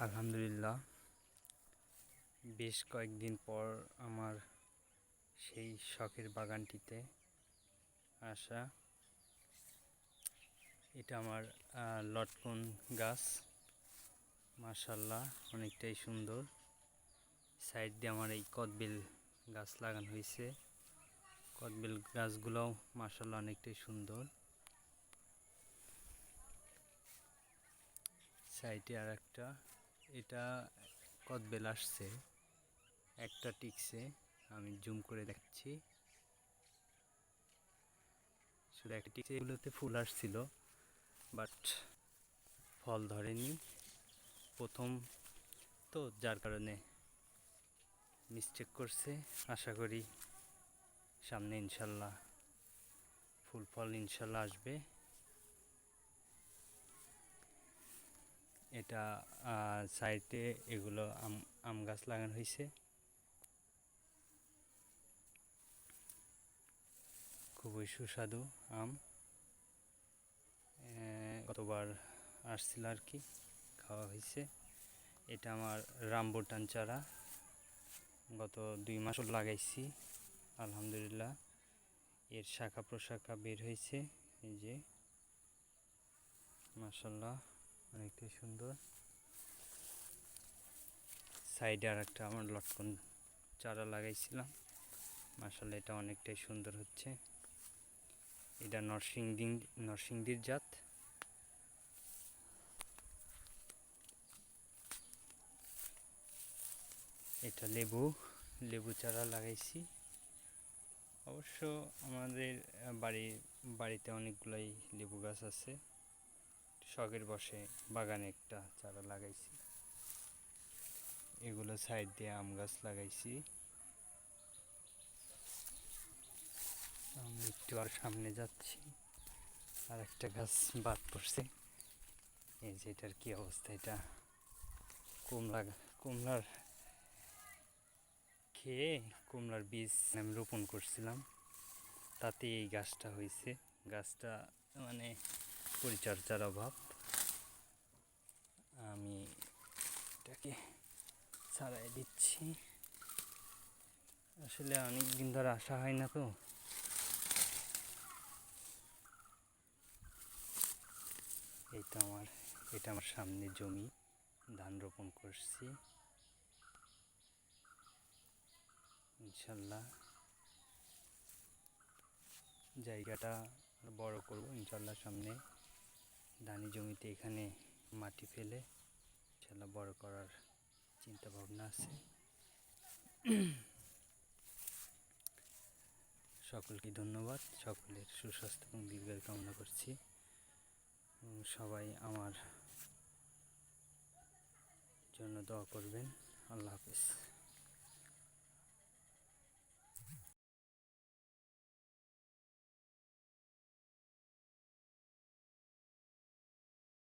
আলহামদুলিল্লাহ, বেশ কয়েকদিন পর আমার সেই শখের বাগানটিতে আসা। এটা আমার লটকন গাছ। মাশাআল্লাহ, অনেকটাই সুন্দর। সাইড দিয়ে আমার এই কদবেল গাছ লাগানো হয়েছে। কদবেল গাছগুলোও মাশাআল্লাহ অনেকটাই সুন্দর। সাইডে আর একটা, এটা কদবেল আসছে, একটা টিকছে। আমি জুম করে দেখছি, শুধু একটা টিকছে। এগুলোতে ফুল আসছিল, বাট ফল ধরেনি। প্রথম তো, যার কারণে মিস্টেক করছে। আশা করি সামনে ইনশাল্লাহ ফুল ফল ইনশাল্লাহ আসবে। এটা সাইডে এগুলো আম গাছ লাগানো হয়েছে। খুবই সুস্বাদু আম। গতবার আসছিল আর কি, খাওয়া হয়েছে। এটা আমার রামবুটান চারা, গত 2 মাস লাগাইছি। আলহামদুলিল্লাহ, এর শাখা প্রশাখা বের হয়েছে। এই যে মাশাআল্লাহ, অনেকটাই সুন্দর। সাইডে আর একটা আমার লটকন চারা লাগাইছিলাম। মাশাআল্লাহ, এটা অনেকটাই সুন্দর হচ্ছে। এটা নরসিংদীর জাত। এটা লেবু চারা লাগাইছি। অবশ্য আমাদের বাড়িতে অনেকগুলাই লেবু গাছ আছে। শখের বসে বাগানে একটা চারা লাগাইছি। এগুলো সাইড দিয়ে আম গাছ লাগাইছি। আমি একটু আর সামনে যাচ্ছি, আর একটা গাছ বাদ পড়ছে। এই যে এটার কি অবস্থা, এটা কুমড়ার খেয়ে কুমড়ার বীজ আমি রোপণ করছিলাম, তাতে এই গাছটা হয়েছে। গাছটা মানে পরিচর্যার অভাব। আমি এটাকে ছাড়াই দিচ্ছি। আসলে অনেক দিন ধরে আসা হয় না তো। এটা আমার সামনে জমি, ধান রোপণ করছি। ইনশাল্লাহ জায়গাটা বড় করব ইনশাল্লাহ সামনে। ধানি জমিতে এখানে মাটি ফেলে ইনশাল্লাহ বড় করার চিন্তা ভাবনা আছে। সকলকে ধন্যবাদ। সকলের সুস্বাস্থ্য এবং দীর্ঘায়ু কামনা করছি। সবাই আমার জন্য দোয়া করবেন। আল্লাহ হাফেজ।